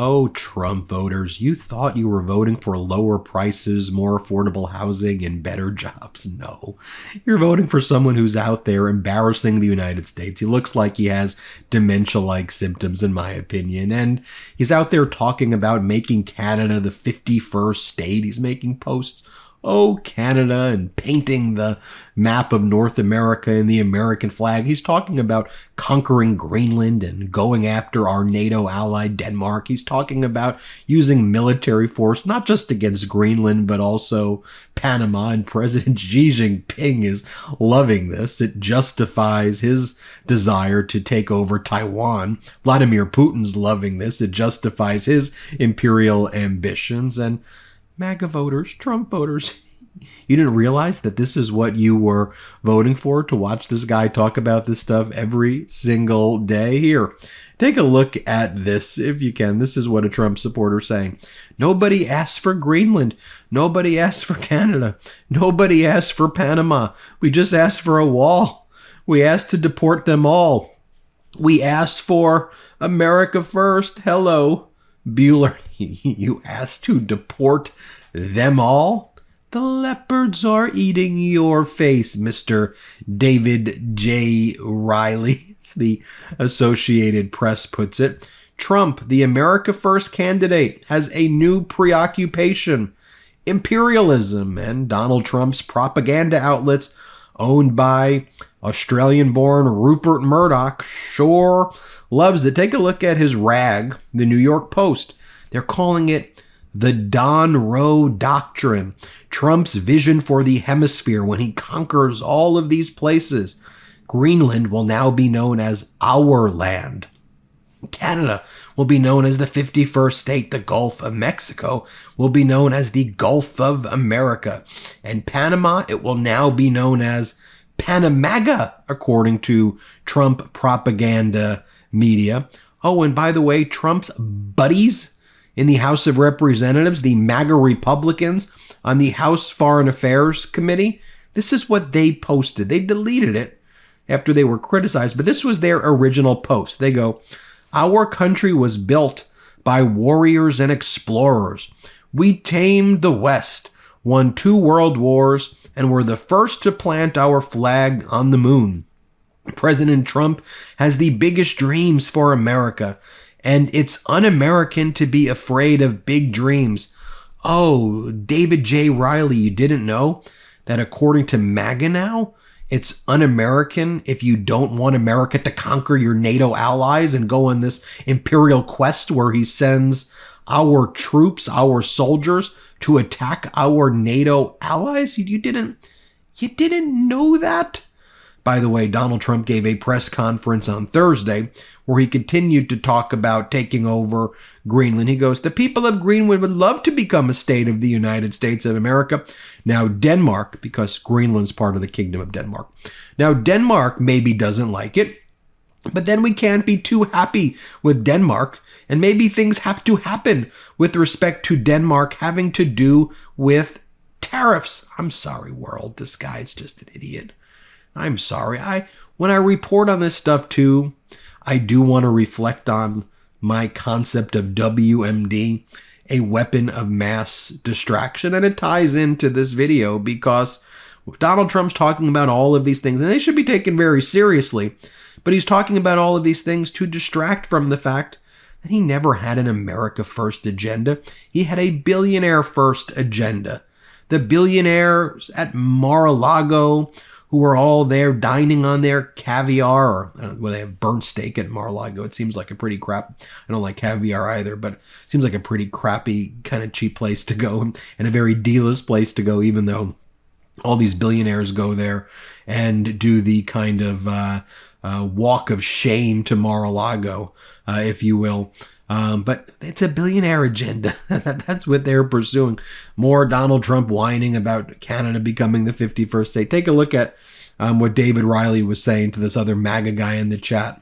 Oh, Trump voters, you thought you were voting for lower prices, more affordable housing, and better jobs. No, you're voting for someone who's out there embarrassing the United States. He looks like he has dementia-like symptoms, in my opinion. And he's out there talking about making Canada the 51st state. He's making posts, oh, Canada, and painting the map of North America and the American flag. He's talking about conquering Greenland and going after our NATO ally, Denmark. He's talking about using military force, not just against Greenland, but also Panama. And President Xi Jinping is loving this. It justifies his desire to take over Taiwan. Vladimir Putin's loving this. It justifies his imperial ambitions. And MAGA voters, Trump voters, you didn't realize that this is what you were voting for, to watch this guy talk about this stuff every single day? Here, take a look at this if you can. This is what a Trump supporter is saying. Nobody asked for Greenland. Nobody asked for Canada. Nobody asked for Panama. We just asked for a wall. We asked to deport them all. We asked for America first. Hello, Bueller. You asked to deport them all? The leopards are eating your face, Mr. David J. Riley, as the Associated Press puts it. Trump, the America First candidate, has a new preoccupation: imperialism. And Donald Trump's propaganda outlets, owned by Australian-born Rupert Murdoch, sure loves it. Take a look at his rag, the New York Post. They're calling it the Donroe Doctrine, Trump's vision for the hemisphere when he conquers all of these places. Greenland will now be known as our land. Canada will be known as the 51st state. The Gulf of Mexico will be known as the Gulf of America. And Panama, it will now be known as Panamaga, according to Trump propaganda media. Oh, and by the way, Trump's buddies in the House of Representatives, the MAGA Republicans on the House Foreign Affairs Committee, this is what they posted. They deleted it after they were criticized, but this was their original post. They go, "Our country was built by warriors and explorers. We tamed the West, won 2 world wars, and were the first to plant our flag on the moon. President Trump has the biggest dreams for America, and it's un-American to be afraid of big dreams." Oh, David J. Riley, you didn't know that according to MAGA now, it's un-American if you don't want America to conquer your NATO allies and go on this imperial quest where he sends our troops, our soldiers, to attack our NATO allies? You didn't know that? By the way, Donald Trump gave a press conference on Thursday where he continued to talk about taking over Greenland. He goes, "The people of Greenland would love to become a state of the United States of America. Now Denmark," because Greenland's part of the Kingdom of Denmark. "Now Denmark maybe doesn't like it, but then we can't be too happy with Denmark, and maybe things have to happen with respect to Denmark having to do with tariffs." I'm sorry, world. This guy's just an idiot. I'm sorry. When I report on this stuff too, I do want to reflect on my concept of WMD, a weapon of mass distraction. And it ties into this video because Donald Trump's talking about all of these things, and they should be taken very seriously. But he's talking about all of these things to distract from the fact that he never had an America First agenda. He had a billionaire first agenda. The billionaires at Mar-a-Lago, who were all there dining on their caviar, or well, they have burnt steak at Mar-a-Lago. It seems like a pretty crap. I don't like caviar either, but it seems like a pretty crappy, kind of cheap place to go, and a very D-list place to go, even though all these billionaires go there and do the kind of walk of shame to Mar-a-Lago, if you will. But it's a billionaire agenda. That's what they're pursuing. More Donald Trump whining about Canada becoming the 51st state. Take a look at what David Riley was saying to this other MAGA guy in the chat.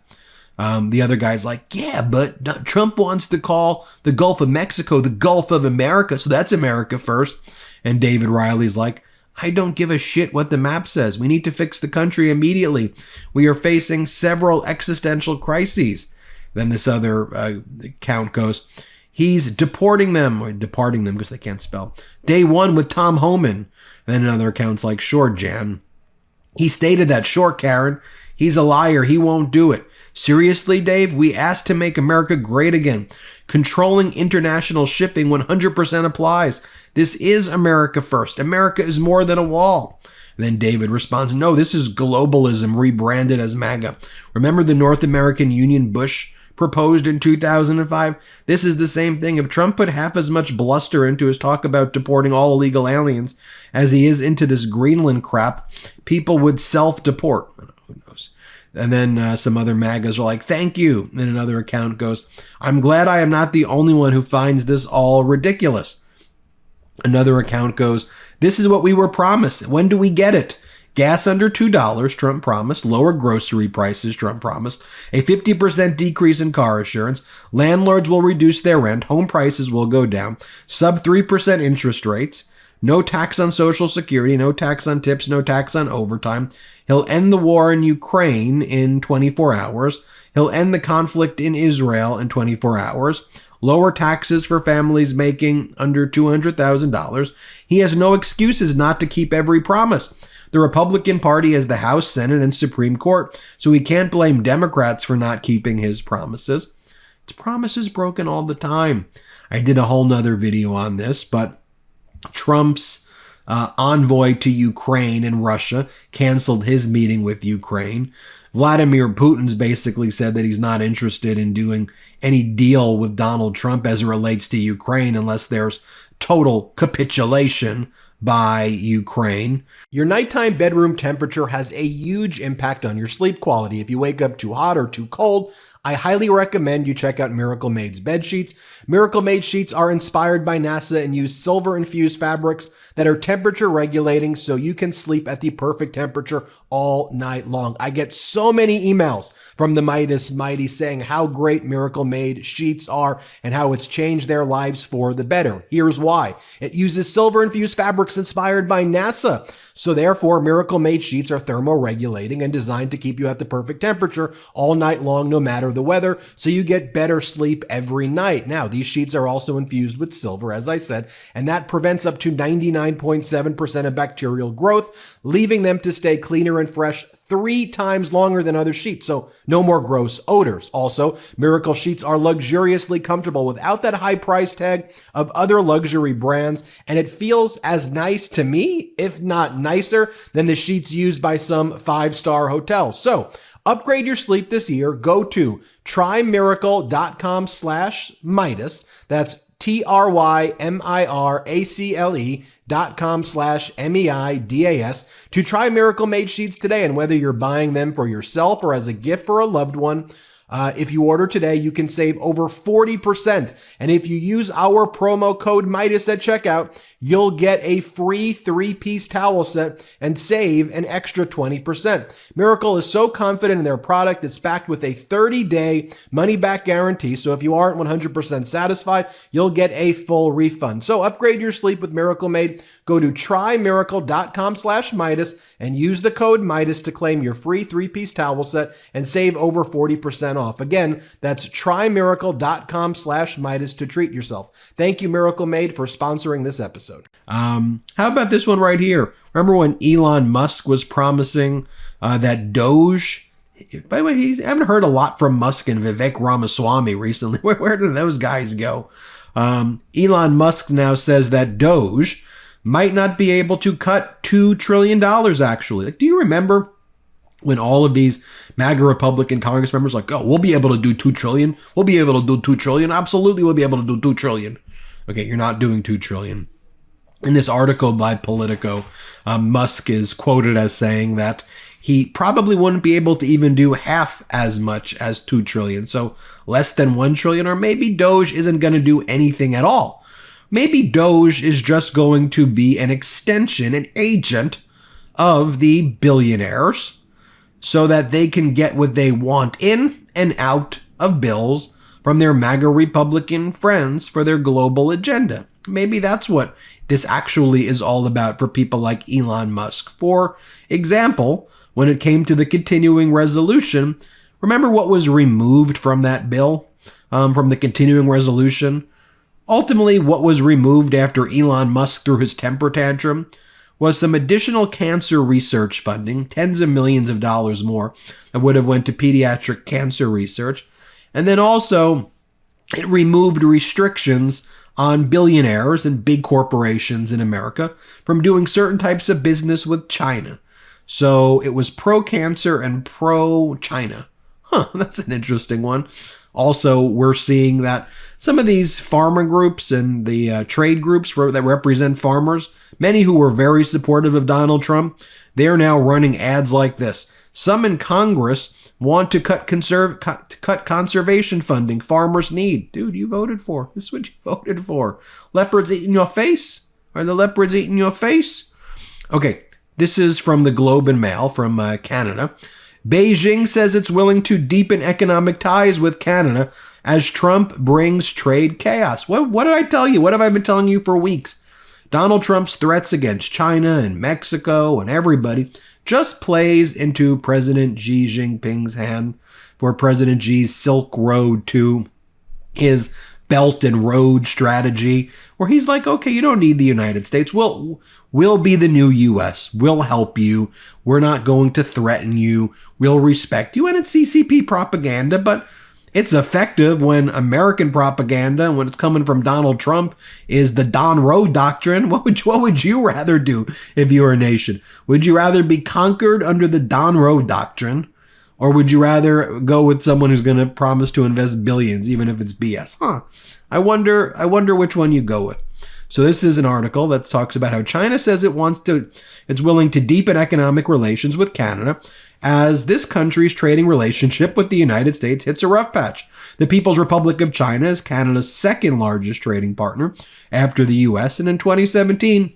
The other guy's like, "Yeah, but Trump wants to call the Gulf of Mexico the Gulf of America, so that's America first." And David Riley's like, "I don't give a shit what the map says. We need to fix the country immediately. We are facing several existential crises." Then this other account goes, He's deporting them, or departing them because they can't spell. Day one with Tom Homan. And then another account's like, sure, Jan. He stated that, sure, Karen. He's a liar. He won't do it. Seriously, Dave? We asked to make America great again. Controlling international shipping 100% applies. This is America first. America is more than a wall. And then David responds, no, this is globalism rebranded as MAGA. Remember the North American Union Bush proposed in 2005? This is the same thing. If Trump put half as much bluster into his talk about deporting all illegal aliens as he is into this Greenland crap, people would self-deport. Who knows? And then some other MAGAs are like, thank you. And another account goes, I'm glad I am not the only one who finds this all ridiculous. Another account goes, this is what we were promised. When do we get it? Gas under $2, Trump promised. Lower grocery prices, Trump promised. A 50% decrease in car insurance. Landlords will reduce their rent. Home prices will go down. Sub 3% interest rates. No tax on Social Security. No tax on tips. No tax on overtime. He'll end the war in Ukraine in 24 hours. He'll end the conflict in Israel in 24 hours. Lower taxes for families making under $200,000. He has no excuses not to keep every promise. The Republican Party has the House, Senate, and Supreme Court, so he can't blame Democrats for not keeping his promises. His promises broken all the time. I did a whole nother video on this, but Trump's envoy to Ukraine and Russia canceled his meeting with Ukraine. Vladimir Putin's basically said that he's not interested in doing any deal with Donald Trump as it relates to Ukraine unless there's total capitulation by Ukraine. Your nighttime bedroom temperature has a huge impact on your sleep quality. If you wake up too hot or too cold, I highly recommend you check out Miracle Made's bed sheets. Miracle Made sheets are inspired by NASA and use silver-infused fabrics that are temperature regulating so you can sleep at the perfect temperature all night long. I get so many emails from the Midas Mighty saying how great Miracle Made sheets are and how it's changed their lives for the better. Here's why. It uses silver-infused fabrics inspired by NASA. So therefore, Miracle Made sheets are thermoregulating and designed to keep you at the perfect temperature all night long, no matter the weather, so you get better sleep every night. Now, these sheets are also infused with silver, as I said, and that prevents up to 99.7% of bacterial growth, leaving them to stay cleaner and fresh 3 times longer than other sheets, so no more gross odors. Also, Miracle sheets are luxuriously comfortable without that high price tag of other luxury brands, and it feels as nice to me, if not nicer, than the sheets used by some 5-star hotels. So, upgrade your sleep this year. Go to trymiracle.com/Midas. That's TRYMIRACLE.com/MEIDAS to try Miracle Made sheets today. And whether you're buying them for yourself or as a gift for a loved one, if you order today, you can save over 40%. And if you use our promo code Midas at checkout, you'll get a free 3-piece towel set and save an extra 20%. Miracle is so confident in their product, it's backed with a 30-day money-back guarantee. So if you aren't 100% satisfied, you'll get a full refund. So upgrade your sleep with Miracle Made. Go to trymiracle.com/Midas and use the code Midas to claim your free 3-piece towel set and save over 40% off. Again, that's trymiracle.com/Midas to treat yourself. Thank you, Miracle Made, for sponsoring this episode. How about this one right here? Remember when Elon Musk was promising that DOGE? By the way, I haven't heard a lot from Musk and Vivek Ramaswamy recently. Where did those guys go? Elon Musk now says that DOGE might not be able to cut $2 trillion, actually. Like, do you remember when all of these MAGA Republican Congress members like, oh, we'll be able to do 2 trillion. We'll be able to do 2 trillion. Absolutely, we'll be able to do 2 trillion. Okay, you're not doing 2 trillion. In this article by Politico, Musk is quoted as saying that he probably wouldn't be able to even do half as much as 2 trillion. So less than 1 trillion, or maybe DOGE isn't going to do anything at all. Maybe DOGE is just going to be an extension, an agent of the billionaires so that they can get what they want in and out of bills from their MAGA Republican friends for their global agenda. Maybe that's what this actually is all about for people like Elon Musk. For example, when it came to the continuing resolution, remember what was removed from that bill, from the continuing resolution? Ultimately, what was removed after Elon Musk threw his temper tantrum was some additional cancer research funding, tens of millions of dollars more that would have went to pediatric cancer research. And then also, it removed restrictions on billionaires and big corporations in America from doing certain types of business with China. So it was pro-cancer and pro-China. That's an interesting one. Also, we're seeing that some of these farmer groups and the trade groups that represent farmers, many who were very supportive of Donald Trump, they're now running ads like this. Some in Congress want to cut conservation funding farmers need. Dude, you voted for. This is what you voted for. Leopards eating your face? Are the leopards eating your face? Okay, this is from the Globe and Mail from Canada. Beijing says it's willing to deepen economic ties with Canada as Trump brings trade chaos. What did I tell you? What have I been telling you for weeks? Donald Trump's threats against China and Mexico and everybody just plays into President Xi Jinping's hand for President Xi's Silk Road to his Belt and Road strategy, where he's like, okay, you don't need the United States. We'll be the new U.S. We'll help you. We're not going to threaten you. We'll respect you. And it's CCP propaganda, but it's effective when American propaganda, when it's coming from Donald Trump, is the Donroe doctrine. What would you rather do if you were a nation? Would you rather be conquered under the Donroe doctrine, or would you rather go with someone who's going to promise to invest billions, even if it's BS? I wonder which one you go with. So this is an article that talks about how China says it's willing to deepen economic relations with Canada as this country's trading relationship with the United States hits a rough patch. The People's Republic of China is Canada's second largest trading partner after the US, and in 2017,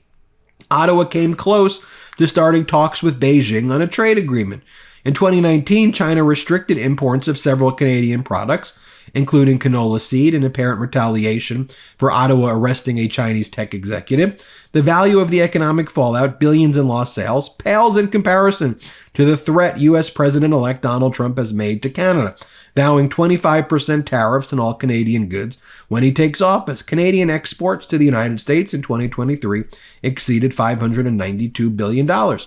Ottawa came close to starting talks with Beijing on a trade agreement. In 2019, China restricted imports of several Canadian products, including canola seed, in apparent retaliation for Ottawa arresting a Chinese tech executive. The value of the economic fallout, billions in lost sales, pales in comparison to the threat U.S. President-elect Donald Trump has made to Canada, vowing 25% tariffs on all Canadian goods when he takes office. Canadian exports to the United States in 2023 exceeded $592 billion.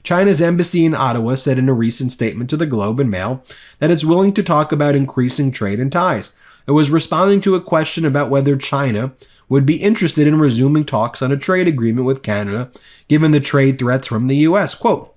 China's embassy in Ottawa said in a recent statement to the Globe and Mail that it's willing to talk about increasing trade and ties. It was responding to a question about whether China would be interested in resuming talks on a trade agreement with Canada, given the trade threats from the U.S. Quote,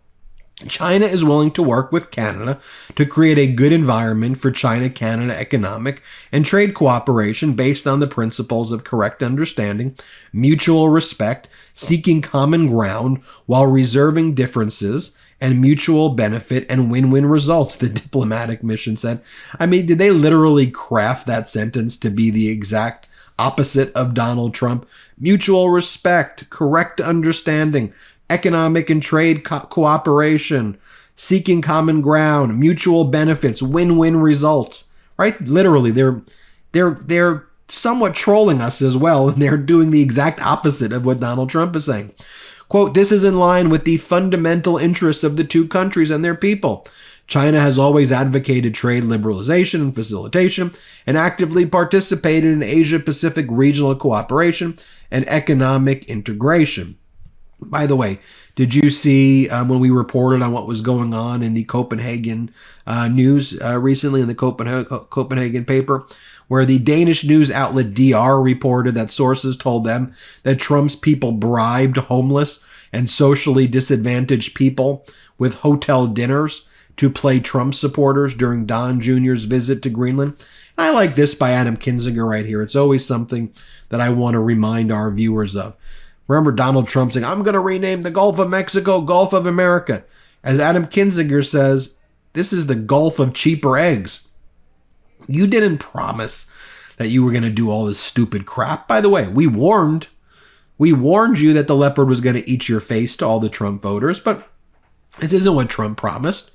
China is willing to work with Canada to create a good environment for China-Canada economic and trade cooperation based on the principles of correct understanding, mutual respect, seeking common ground while reserving differences, and mutual benefit and win-win results, the diplomatic mission said. I mean, did they literally craft that sentence to be the exact opposite of Donald Trump? Mutual respect, correct understanding, economic and trade cooperation, seeking common ground, mutual benefits, win-win results, right? Literally, they're somewhat trolling us as well, and they're doing the exact opposite of what Donald Trump is saying. Quote, this is in line with the fundamental interests of the two countries and their people. China has always advocated trade liberalization and facilitation and actively participated in Asia-Pacific regional cooperation and economic integration. By the way, did you see when we reported on what was going on in the Copenhagen news recently in the Copenhagen paper, where the Danish news outlet DR reported that sources told them that Trump's people bribed homeless and socially disadvantaged people with hotel dinners to play Trump supporters during Don Jr.'s visit to Greenland? And I like this by Adam Kinzinger right here. It's always something that I want to remind our viewers of. Remember Donald Trump saying, I'm going to rename the Gulf of Mexico Gulf of America. As Adam Kinzinger says, this is the Gulf of cheaper eggs. You didn't promise that you were going to do all this stupid crap. By the way, we warned you that the leopard was going to eat your face to all the Trump voters, but this isn't what Trump promised.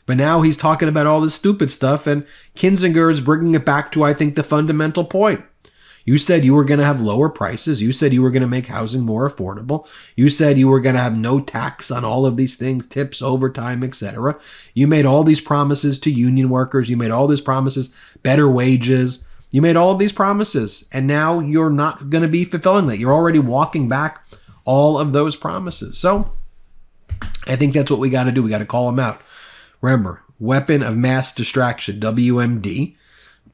But now he's talking about all this stupid stuff, and Kinzinger is bringing it back to, I think, the fundamental point. You said you were going to have lower prices. You said you were going to make housing more affordable. You said you were going to have no tax on all of these things, tips, overtime, etc. You made all these promises to union workers. You made all these promises, better wages, You made all of these promises, and now you're not going to be fulfilling that. You're already walking back all of those promises. So I think that's what we got to do. We got to call them out. Remember, weapon of mass distraction, WMD.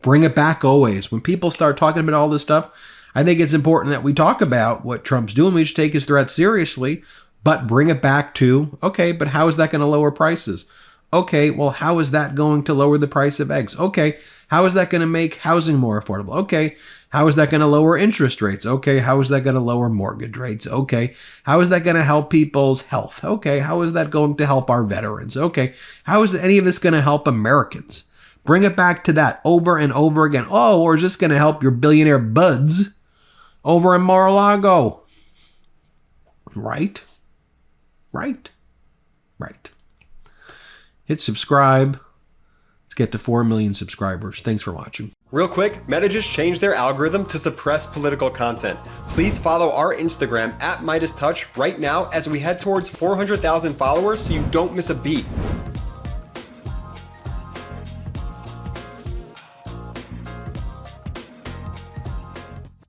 Bring it back always. When people start talking about all this stuff, I think it's important that we talk about what Trump's doing. We should take his threat seriously, but bring it back to, okay, but how is that going to lower prices? Okay, well, how is that going to lower the price of eggs? Okay, how is that going to make housing more affordable? Okay, how is that going to lower interest rates? Okay, how is that going to lower mortgage rates? Okay, how is that going to help people's health? Okay, how is that going to help our veterans? Okay, how is any of this going to help Americans? Bring it back to that over and over again. Oh, or is this going to help your billionaire buds over in Mar-a-Lago? Right? Right? Right. Hit subscribe. Let's get to 4 million subscribers. Thanks for watching. Real quick, Meta just changed their algorithm to suppress political content. Please follow our Instagram at MeidasTouch right now as we head towards 400,000 followers so you don't miss a beat.